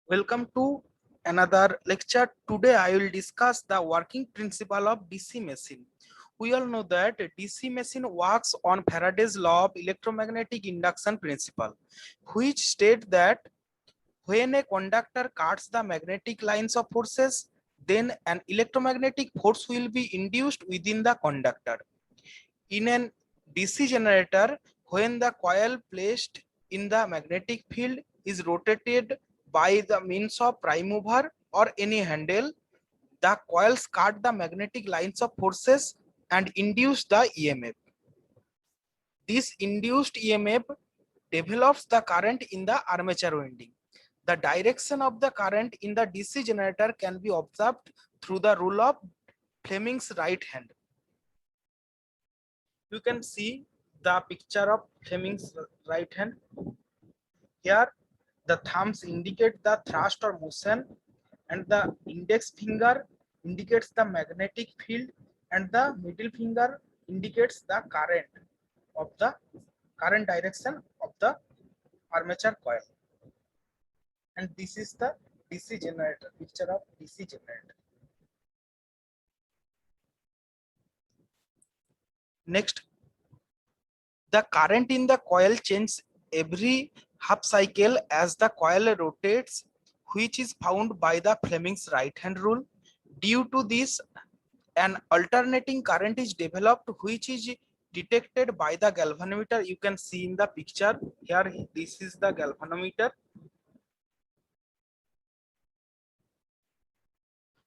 Welcome to another lecture. Today I will discuss the working principle of DC machine. We all know that DC machine works on Faraday's law of electromagnetic induction principle, which state that when a conductor cuts the magnetic lines of forces, then an electromagnetic force will be induced within the conductor. In an DC generator, when the coil placed in the magnetic field is rotated by the means of prime mover or any handle, the coils cut the magnetic lines of forces and induce the EMF. This induced EMF develops the current in the armature winding. The direction of the current in the DC generator can be observed through the rule of Fleming's right hand. You can see the picture of Fleming's right hand. Here the thumbs indicate the thrust or motion and the index finger indicates the magnetic field and the middle finger indicates the current direction of the armature coil. And this is the DC generator, picture of DC generator. Next, the current in the coil changes every half cycle as the coil rotates, which is found by the Fleming's right hand rule. Due to this, an alternating current is developed, which is detected by the galvanometer. You can see in the picture here, this is the galvanometer.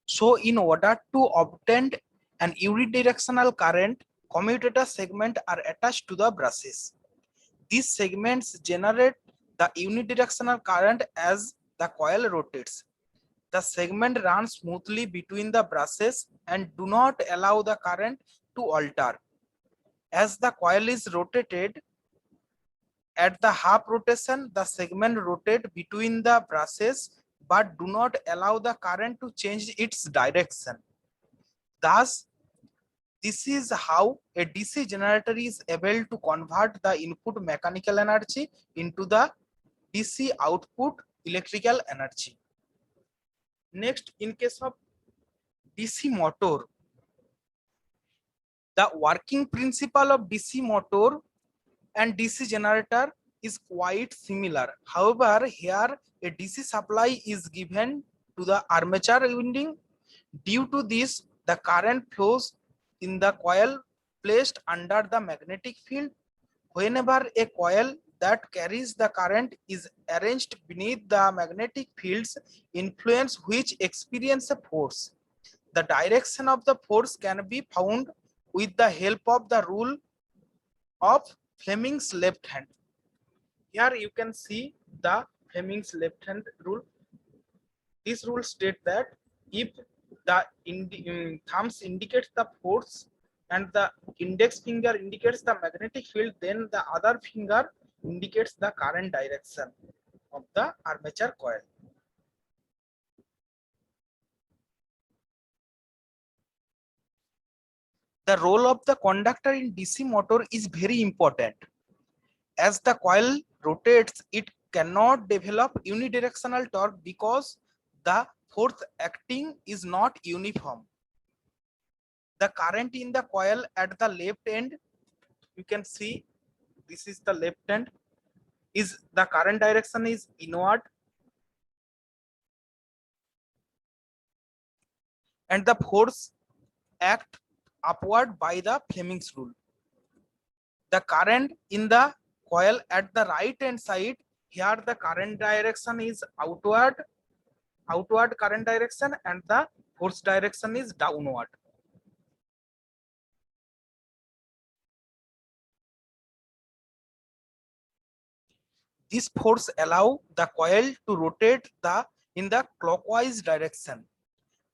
So in order to obtain an unidirectional current, commutator segments are attached to the brushes. These segments generate the unidirectional current as the coil rotates. The segment runs smoothly between the brushes and do not allow the current to alter. As the coil is rotated, at the half rotation, the segment rotate between the brushes but do not allow the current to change its direction. Thus, this is how a DC generator is able to convert the input mechanical energy into the DC output electrical energy. Next, in case of DC motor, the working principle of DC motor and DC generator is quite similar. However, here a DC supply is given to the armature winding. Due to this, the current flows in the coil placed under the magnetic field. Whenever a coil that carries the current is arranged beneath the magnetic field's influence which experience a force, the direction of the force can be found with the help of the rule of Fleming's left hand. Here you can see the Fleming's left hand rule. This rule states that if the thumbs indicates the force and the index finger indicates the magnetic field, then the other finger indicates the current direction of the armature coil. The role of the conductor in DC motor is very important. As the coil rotates, it cannot develop unidirectional torque because the force acting is not uniform. The current in the coil at the left end, you can see this is the left end, is the current direction is inward and the force act upward by the Fleming's rule. The current in the coil at the right hand side, here the current direction is outward current direction and the force direction is downward. This force allow the coil to rotate in the clockwise direction.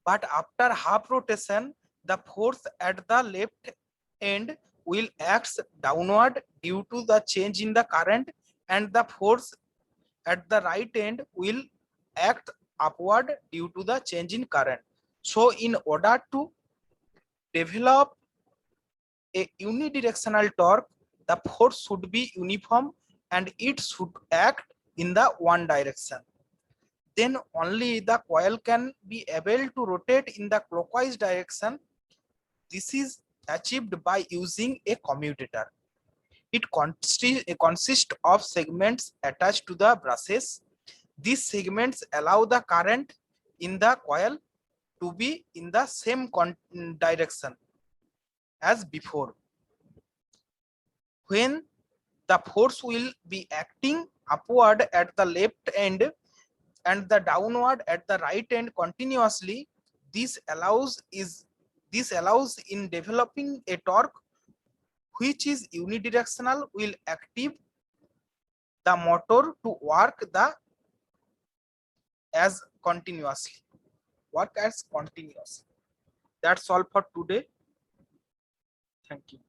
But after half rotation, the force at the left end will act downward due to the change in the current, and the force at the right end will act upward due to the change in current. So in order to develop a unidirectional torque, the force should be uniform and it should act in the one direction. then only the coil can be able to rotate in the clockwise direction. This is achieved by using a commutator. It consists of segments attached to the brushes. These segments allow the current in the coil to be in the same direction as before. When the force will be acting upward at the left end and the downward at the right end continuously, this allows in developing a torque which is unidirectional, will active the motor to work as continuously. That's all for today. Thank you.